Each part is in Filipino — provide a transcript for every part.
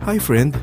Hi friend,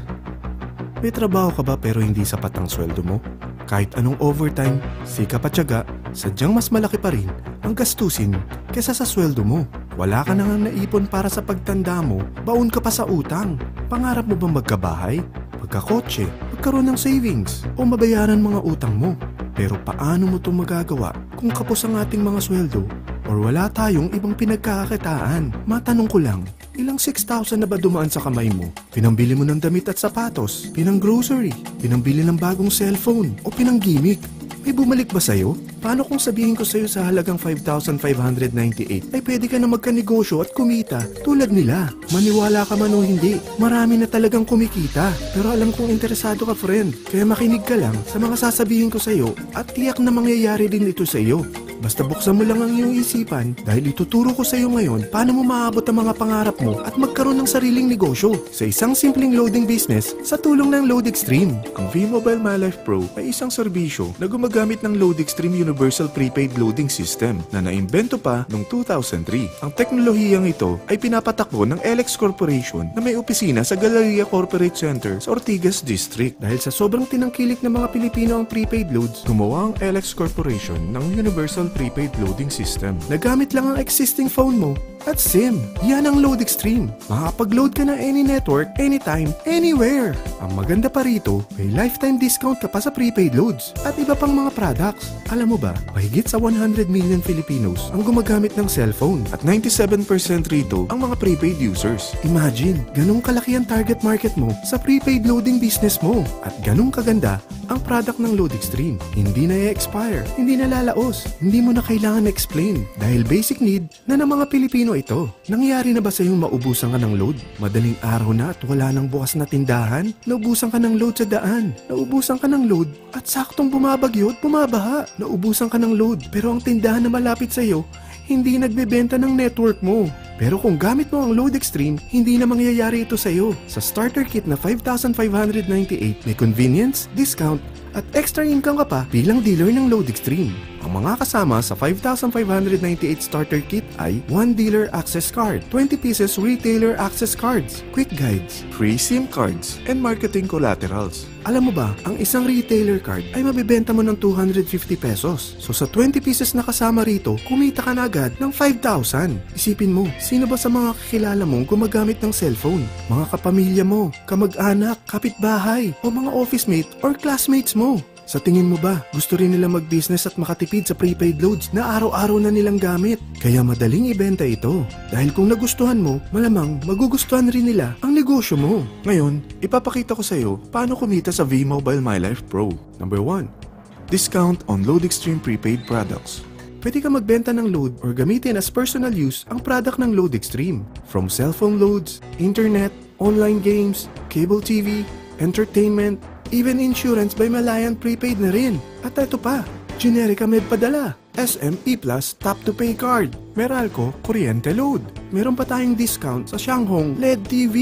may trabaho ka ba pero hindi sapat ang sweldo mo? Kahit anong overtime, sikap at tiyaga, sadyang mas malaki pa rin ang gastusin kesa sa sweldo mo. Wala ka na nga naipon para sa pagtanda mo, baon ka pa sa utang. Pangarap mo bang magkabahay, magkakotse, magkaroon ng savings, o mabayaran mga utang mo? Pero paano mo ito magagawa kung kapos ang ating mga sweldo or wala tayong ibang pinagkakakitaan? Matanong ko lang, ilang 6,000 na ba dumaan sa kamay mo? Pinambili mo ng damit at sapatos, pinang grocery, pinambili ng bagong cellphone, o pinang gimmick? May bumalik ba sa'yo? Paano kung sabihin ko sa'yo sa halagang 5,598 ay pwede ka na magkanegosyo at kumita tulad nila? Maniwala ka man o hindi, marami na talagang kumikita. Pero alam kong interesado ka friend, kaya makinig ka lang sa mga sasabihin ko sa'yo at tiyak na mangyayari din ito sa'yo. Basta buksan mo lang ang iyong isipan dahil ituturo ko sa iyo ngayon paano mo maabot ang mga pangarap mo at magkaroon ng sariling negosyo sa isang simpleng loading business sa tulong ng LoadExtreme. Ang V-Mobile MyLife Pro ay isang serbisyo na gumagamit ng LoadExtreme Universal Prepaid Loading System na naimbento pa noong 2003. Ang teknolohiyang ito ay pinapatakbo ng LX Corporation na may opisina sa Galleria Corporate Center sa Ortigas District. Dahil sa sobrang tinangkilik ng mga Pilipino ang prepaid loads, gumawa ang LX Corporation ng Universal Prepaid Loading System. Nagamit lang ang existing phone mo at SIM. Yan ang LoadExtreme. Makakapag-load ka na any network, anytime, anywhere. Ang maganda pa rito, may lifetime discount ka pa sa prepaid loads at iba pang mga products. Alam mo ba, mahigit sa 100 million Filipinos ang gumagamit ng cellphone at 97% rito ang mga prepaid users. Imagine, ganong kalaki ang target market mo sa prepaid loading business mo at ganong kaganda ang product ng LoadExtreme. Hindi na i-expire, hindi na lalaos, hindi mo na kailangan explain dahil basic need na ng mga Pilipino ito. Nangyari na ba sa iyong maubusan ka ng load? Madaling araw na at wala nang bukas na tindahan? Naubusan ka ng load sa daan? Naubusan ka ng load at saktong bumabagyo at bumabaha? Naubusan ka ng load pero ang tindahan na malapit sa iyo hindi nagbebenta ng network mo. Pero kung gamit mo ang LoadExtreme, hindi na mangyayari ito sa iyo. Sa starter kit na 5,598, may convenience, discount, at extra income ka pa bilang dealer ng LoadExtreme. Ang mga kasama sa 5,598 starter kit ay 1 dealer access card, 20 pieces retailer access cards, quick guides, free SIM cards, and marketing collaterals. Alam mo ba, ang isang retailer card ay mabibenta mo ng 250 pesos. So sa 20 pieces na kasama rito, kumita ka na agad ng 5,000. Isipin mo, sino ba sa mga kakilala mong gumagamit ng cellphone? Mga kapamilya mo, kamag-anak, kapitbahay, o mga office mate or classmates mo? Sa tingin mo ba, gusto rin nila mag-business at makatipid sa prepaid loads na araw-araw na nilang gamit? Kaya madaling ibenta ito. Dahil kung nagustuhan mo, malamang magugustuhan rin nila ang negosyo mo. Ngayon, ipapakita ko sa iyo paano kumita sa V-Mobile MyLife Pro. Number 1. Discount on LoadExtreme prepaid products. Pwede ka magbenta ng load or gamitin as personal use ang product ng LoadExtreme. From cellphone loads, internet, online games, cable TV, entertainment, even insurance by Malayan Prepaid na rin. At ito pa, Generica Med Padala, SMP Plus Tap to Pay Card, Meralco Kuryente Load. Meron pa tayong discount sa Shanghong LED TV.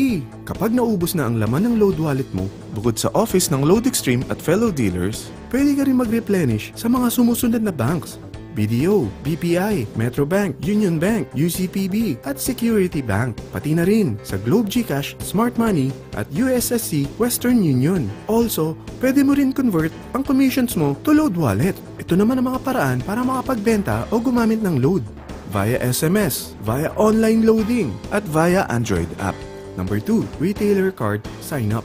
Kapag naubos na ang laman ng load wallet mo, bukod sa office ng LoadExtreme at fellow dealers, pwede ka rin mag-replenish sa mga sumusunod na banks. BDO, BPI, Metrobank, Union Bank, UCPB, at Security Bank. Pati na rin sa Globe GCash, Smart Money, at USSC Western Union. Also, pwede mo rin convert ang commissions mo to load wallet. Ito naman ang mga paraan para makapagbenta o gumamit ng load. Via SMS, via online loading, at via Android app. Number 2, retailer card sign up.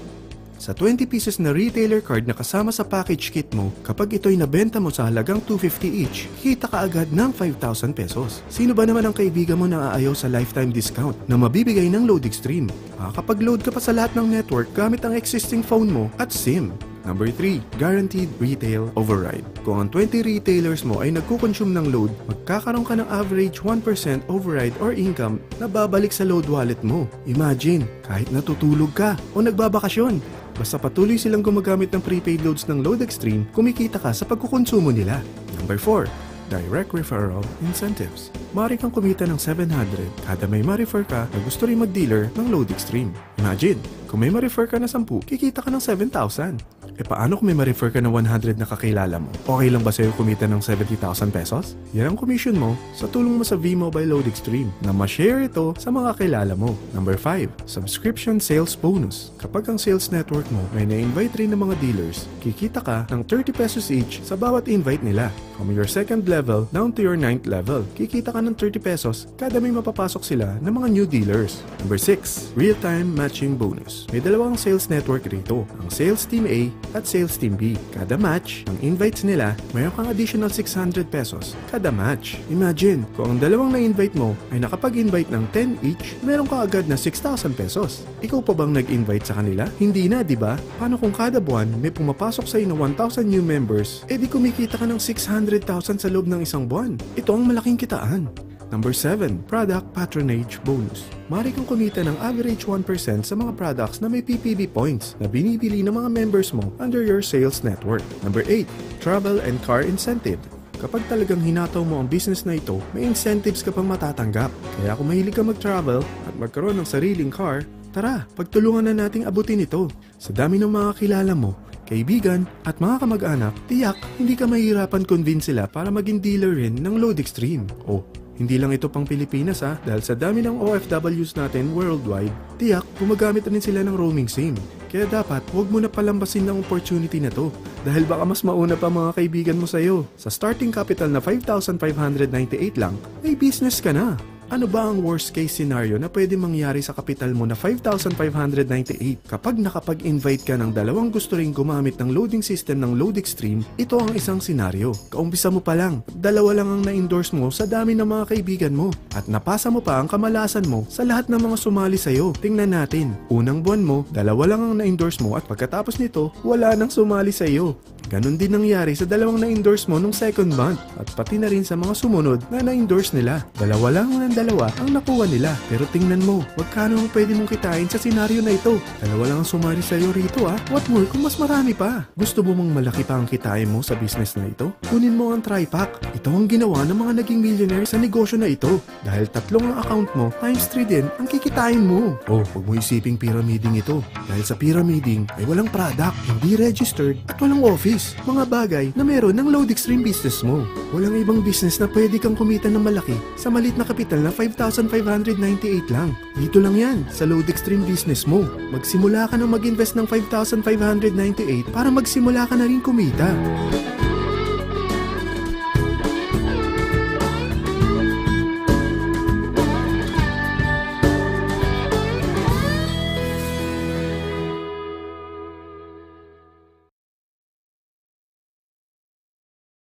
Sa 20 pieces na retailer card na kasama sa package kit mo, kapag ito'y nabenta mo sa halagang 250 each, kita ka agad ng 5,000 pesos. Sino ba naman ang kaibigan mo na aayaw sa lifetime discount na mabibigay ng LoadExtreme? Makakapag-load ka pa sa lahat ng network gamit ang existing phone mo at SIM. Number 3, guaranteed retail override. Kung ang 20 retailers mo ay nagkukonsume ng load, magkakaroon ka ng average 1% override or income na babalik sa load wallet mo. Imagine, kahit natutulog ka o nagbabakasyon, basta patuloy silang gumagamit ng prepaid loads ng LoadExtreme, kumikita ka sa pagkukonsumo nila. Number 4, direct referral incentives. Maaari kang kumita ng 700 kada may ma-refer ka na gusto rin mag-dealer ng LoadExtreme. Imagine, Kung may ma-refer ka na 10, kikita ka ng 7,000. E paano kung may ma-refer ka ng 100 na kakilala mo? Okay lang ba sa'yo kumita ng 70,000 pesos? Yan ang commission mo sa tulong mo sa V-Mobile Load Extreme na ma-share ito sa mga kakilala mo. Number 5, subscription sales bonus. Kapag ang sales network mo may na-invite rin ng mga dealers, kikita ka ng 30 pesos each sa bawat invite nila. From your 2nd level down to your 9th level, kikita ka ng 30 pesos kada may mapapasok sila ng mga new dealers. Number 6, real-time matching bonus. May dalawang sales network rito, ang Sales Team A at Sales Team B. Kada match, ang invites nila, mayroon kang additional 600 pesos kada match. Imagine, kung ang dalawang na-invite mo ay nakapag-invite ng 10 each, meron ka agad na 6,000 pesos. Ikaw pa bang nag-invite sa kanila? Hindi na, di ba? Paano kung kada buwan may pumapasok sa'yo na 1,000 new members, di kumikita ka ng 600,000 sa loob ng isang buwan? Ito ang malaking kitaan. Number 7, product patronage bonus. Maaari kang kumita ng average 1% sa mga products na may PPB points na binibili ng mga members mo under your sales network. Number 8, travel and car incentive. Kapag talagang hinataw mo ang business na ito, may incentives ka pang matatanggap. Kaya kung mahilig ka mag-travel at magkaroon ng sariling car, tara, pagtulungan na nating abutin ito. Sa dami ng mga kilala mo, kaibigan at mga kamag-anak, tiyak hindi ka mahirapan convince sila para maging dealer rin ng Load Extreme. Oh, hindi lang ito pang Pilipinas dahil sa dami ng OFWs natin worldwide, tiyak gumagamit rin sila ng roaming SIM. Kaya dapat huwag mo na palambasin ng opportunity na to dahil baka mas mauna pa mga kaibigan mo sa'yo. Sa starting capital na 5,598 lang, may business ka na. Ano ba ang worst case scenario na pwede mangyari sa kapital mo na 5,598? Kapag nakapag-invite ka ng dalawang gusto ring gumamit ng loading system ng Load Extreme, ito ang isang senaryo. Kaumpisa mo pa lang, dalawa lang ang na-endorse mo sa dami ng mga kaibigan mo at napasa mo pa ang kamalasan mo sa lahat ng mga sumali sa'yo. Tingnan natin, unang buwan mo, dalawa lang ang na-endorse mo at pagkatapos nito, wala nang sumali sa'yo. Ganon din nangyari sa dalawang na-endorse mo nung 2nd month at pati na rin sa mga sumunod na na-endorse nila. Dalawa lang ng dalawa ang nakuha nila. Pero tingnan mo, magkano ang pwede mong kitain sa senaryo na ito? Dalawa lang ang sumali sa'yo rito What more kung mas marami pa? Gusto mo mang malaki pa ang kitain mo sa business na ito? Kunin mo ang TriPack. Ito ang ginawa ng mga naging millionaire sa negosyo na ito. Dahil 3 ang account mo, times 3 din ang kikitain mo. Oh, huwag mo isiping pyramiding ito. Dahil sa pyramiding ay walang product, hindi registered at walang office. Mga bagay na meron ng Load Extreme business mo. Walang ibang business na pwede kang kumita ng malaki sa maliit na kapital na 5,598 lang. Dito lang yan sa Load Extreme business mo. Magsimula ka na mag-invest ng 5,598 para magsimula ka na rin kumita.